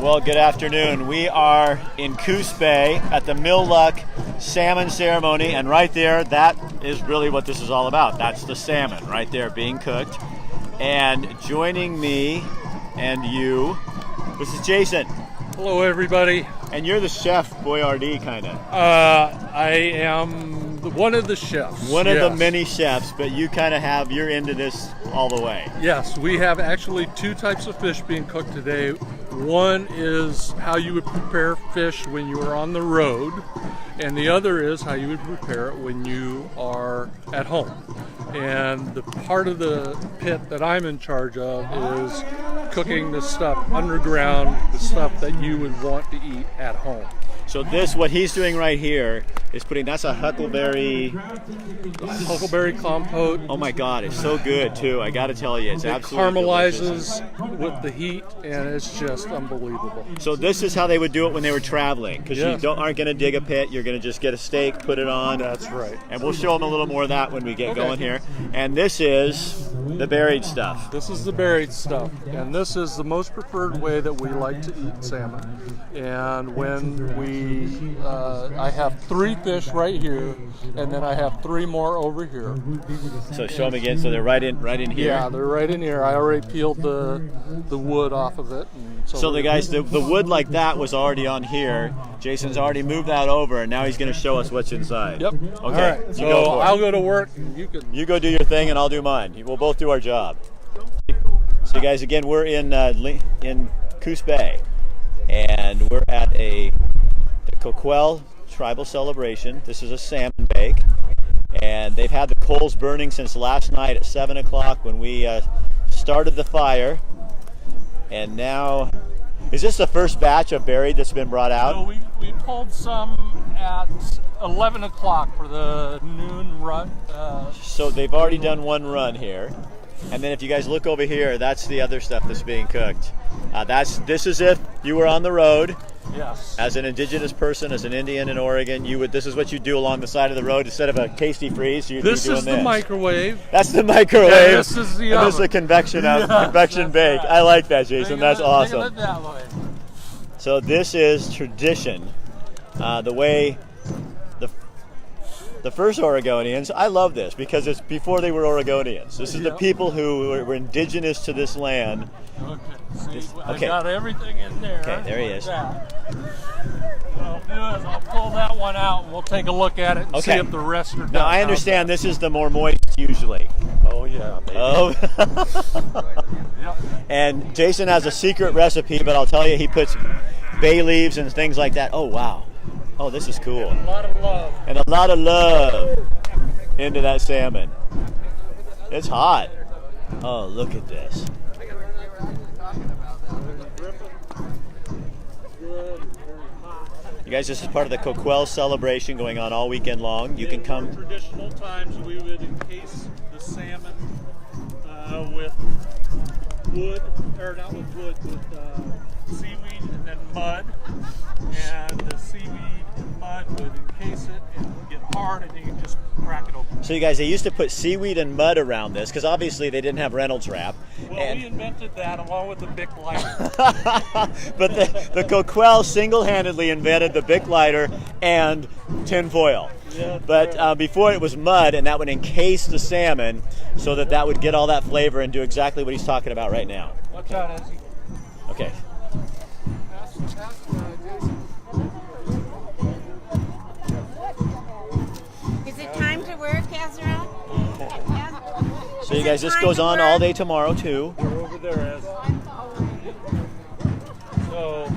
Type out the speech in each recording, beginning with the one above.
Well, good afternoon. We are in Coos Bay at the Mill-Luck Salmon Ceremony, and right there, that is really what this is all about. That's the salmon right there being cooked. And joining me and you, this is Jason. Hello, everybody. And you're the chef Boyardee, kind of. I am one of the chefs. One of the many chefs, but you kind of you're into this all the way. Yes, we have actually two types of fish being cooked today. One is how you would prepare fish when you are on the road, and the other is how you would prepare it when you are at home. And the part of the pit that I'm in charge of is cooking the stuff underground, the stuff that you would want to eat at home. So this, what he's doing right here, is that's a huckleberry compote. Oh my God, it's so good too. I got to tell you, it's absolutely caramelizes delicious. With the heat, and it's just unbelievable. So this is how they would do it when they were traveling, because you aren't going to dig a pit. You're going to just get a steak, put it on. That's right. And we'll show them a little more of that when we get going here. And this is the buried stuff. This is the buried stuff, and this is the most preferred way that we like to eat salmon. And when I have 3 fish right here, and then I have 3 more over here. So show them again. So they're right in here. Yeah, they're right in here. I already peeled the wood off of it. So the guys, the wood like that was already on here. Jason's already moved that over, and now he's going to show us what's inside. Yep. Okay. All right. So go for it. I'll go to work. You go do your thing, and I'll do mine. We'll both do our job. So guys, again, we're in Coos Bay, and we're at the Coquel tribal celebration. This is a salmon bake, and they've had the coals burning since last night at 7 o'clock when we started the fire. And now, is this the first batch of buried that's been brought out? So we pulled some at 11 o'clock for the noon run. So they've already done one run here. And then if you guys look over here, that's the other stuff that's being cooked. This is if you were on the road. Yes. As an indigenous person, as an Indian in Oregon, this is what you do along the side of the road instead of a tasty freeze. This is the microwave. That's the microwave. Yeah, this is the oven. This is a convection bake. I like that, Jason. That's awesome. That way. So this is tradition. The way the first Oregonians, I love this because it's before they were Oregonians. This is the people who were indigenous to this land. Okay. See, I got everything in there. Okay, there he is. What I'll do is I'll pull that one out and we'll take a look at it and see if the rest are done. Now, I understand this is the more moist usually. Oh, yeah, baby. Oh. Yep. And Jason has a secret recipe, but I'll tell you, he puts bay leaves and things like that. Oh, wow. Oh, this is cool. And a lot of love. And a lot of love into that salmon. It's hot. Oh, look at this. You guys, this is part of the Coquel celebration going on all weekend long. You can come. In traditional times, we would encase the salmon with wood, or not with wood, with seaweed and then mud. And the seaweed and mud would encase it and get hard, and then you just crack it open. So you guys, they used to put seaweed and mud around this because obviously they didn't have Reynolds wrap. Well, we invented that along with the Bic lighter. But the Coquel single-handedly invented the Bic lighter and tin foil. Yeah, but before it was mud, and that would encase the salmon so that would get all that flavor and do exactly what he's talking about right now. Watch out, Ezzy. Okay. Is it time to work, Ezra? So you guys, this goes on all day tomorrow too. They're over there, Ez. So,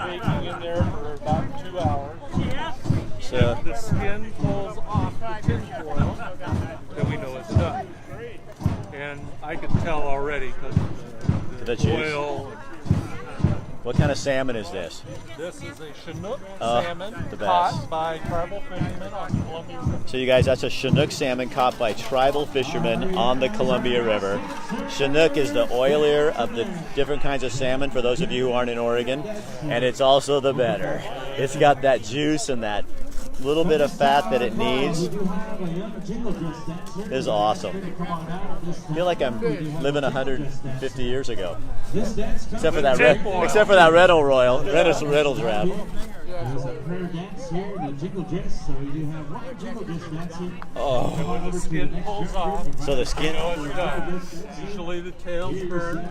baking in there for about 2 hours. So The skin pulls off the tin foil, then we know it's done. And I can tell already because The the juice. oil. what kind of salmon is this? This is a Chinook Oh, salmon the best. caught by tribal fishermen on Columbia River. So you guys, that's a Chinook salmon caught by tribal fishermen on the Columbia River. Chinook is the oilier of the different kinds of salmon for those of you who aren't in Oregon, and it's also the better. It's got that juice and that little bit of fat that it needs. This is awesome. I feel like I'm living 150 years ago. Except for that Reynolds wrap. Oh. The skin pulls off. So the skin. It's done. Usually the tail's burned.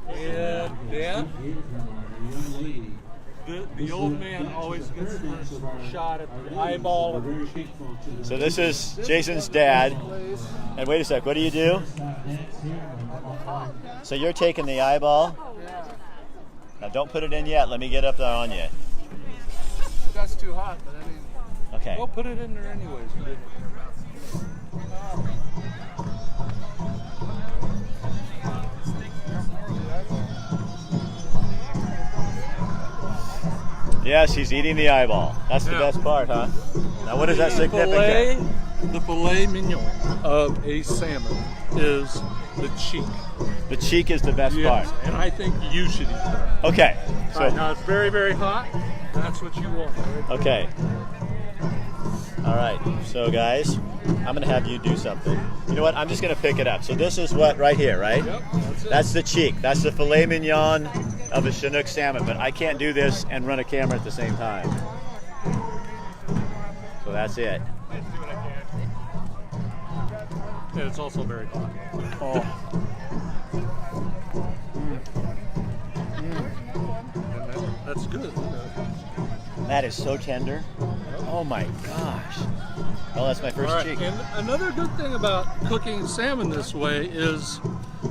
And then the old man always gets first shot at the eyeball of the cheek. So this is Jason's dad. And wait a sec, what do you do? So you're taking the eyeball? Now don't put it in yet. Let me get up there on you. That's too hot, but I mean, Okay. we'll put it in there anyways. Yes, he's eating the eyeball. That's the best part, huh? Now what is that significant? The filet mignon of a salmon is the cheek. The cheek is the best Yes, part. and I think you should eat that. Okay. All right, So now it's very, very hot. That's what you want. Right? okay. All right. So guys, I'm gonna have you do something. You know what? I'm just gonna pick it up. So this is what right here, right? Yep, that's it. That's the cheek. That's the filet mignon of a Chinook salmon. But I can't do this and run a camera at the same time. So that's it. And it's also very hot. Oh. And that's good. That is so tender. Oh my gosh. Well, that's my first All right, cheek. and another good thing about cooking salmon this way is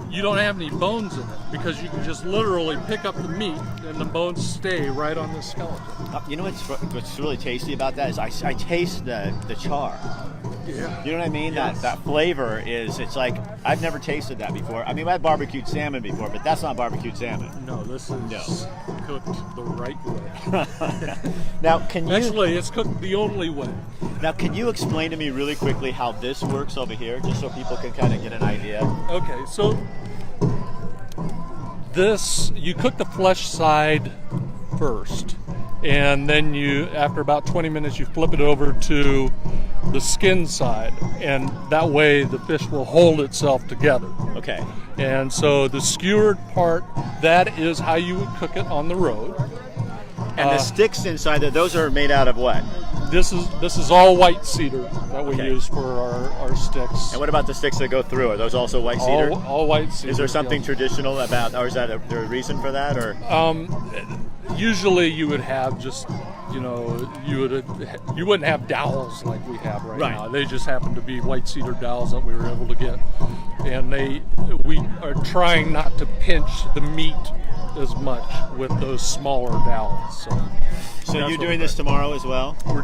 you don't have any bones in it because you can just literally pick up the meat and the bones stay right on the skeleton. You know what's really tasty about that is I taste the char. Yeah. You know what I mean? Yes. That flavor is, it's like, I've never tasted that before. I mean, I've barbecued salmon before, but that's not barbecued salmon. No, this is cooked the right way. Now, can you Actually, it's cooked the only way. can you explain to me really quickly how this works over here, just so people can kind of get an idea? Okay, so you cook the flesh side first, and then after about 20 minutes, you flip it over to the skin side, and that way the fish will hold itself together. Okay. And so the skewered part, that is how you would cook it on the road. And the sticks inside there, those are made out of what? This is all white cedar that we Okay. use for our sticks. And what about the sticks that go through? Are those also white cedar? All white cedar. Is there something yes. traditional about, or is that there a reason for that, or? Usually you would have just, you wouldn't have dowels like we have right now. They just happen to be white cedar dowels that we were able to get. And we are trying not to pinch the meat as much with those smaller dowels. So you're doing this tomorrow as well? We're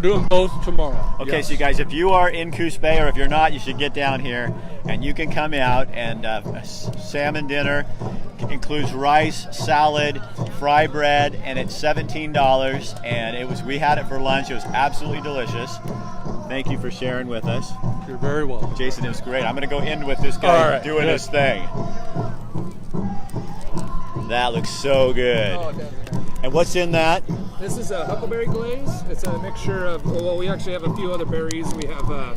doing both tomorrow. Okay, yes. so you guys, if you are in Coos Bay, or if you're not, you should get down here, and you can come out and a salmon dinner includes rice, salad, fry bread, and it's $17. And we had it for lunch. It was absolutely delicious. Thank you for sharing with us, You're very welcome. Jason. It was great. I'm going to go in with this guy All right, doing good. his thing. That looks so good. Oh, definitely. And what's in that? This is a huckleberry glaze. It's a mixture of, well, we actually have a few other berries. We have a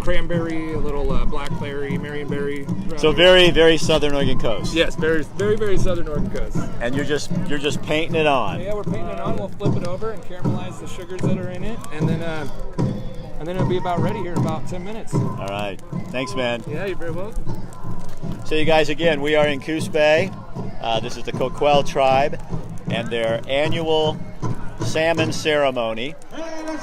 cranberry, a little blackberry, marionberry. So very, very southern Oregon coast. Yes, very, very, very southern Oregon coast. And you're just painting it on. Yeah, we're painting it on. We'll flip it over and caramelize the sugars that are in it, and then it'll be about ready here in about 10 minutes. All right. Thanks, man. Yeah, you're very welcome. So you guys, again, we are in Coos Bay. This is the Coquel tribe and their annual salmon ceremony.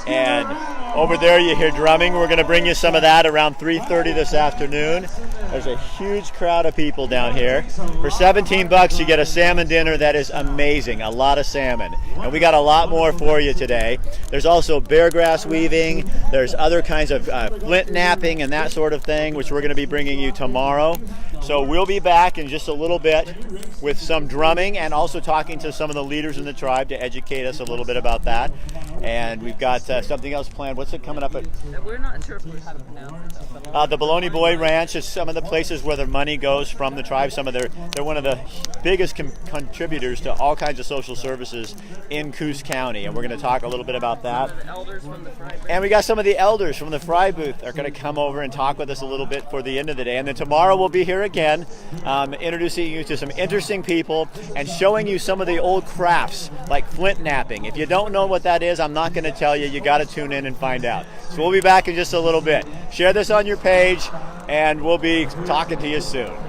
And over there you hear drumming. We're going to bring you some of that around 3:30 this afternoon. There's a huge crowd of people down here. For $17 you get a salmon dinner that is amazing, a lot of salmon. And we got a lot more for you today. There's also bear grass weaving, there's other kinds of flint napping and that sort of thing, which we're going to be bringing you tomorrow. So we'll be back in just a little bit with some drumming and also talking to some of the leaders in the tribe to educate us a little bit about that. And we've got something else planned. What's it coming up at? We're not sure how to pronounce it though. The Baloney Boy Ranch is some of the places where the money goes from the tribe. They're one of the biggest contributors to all kinds of social services in Coos County, and we're going to talk a little bit about that. Elders from the Fry booth. And we got some of the elders from the Fry booth are going to come over and talk with us a little bit for the end of the day. And then tomorrow we'll be here again, introducing you to some interesting people and showing you some of the old crafts like flint knapping. If you don't know what that is, I'm not going to tell you. You got to tune in and find out. So we'll be back in just a little bit. Share this on your page, and we'll be talking to you soon.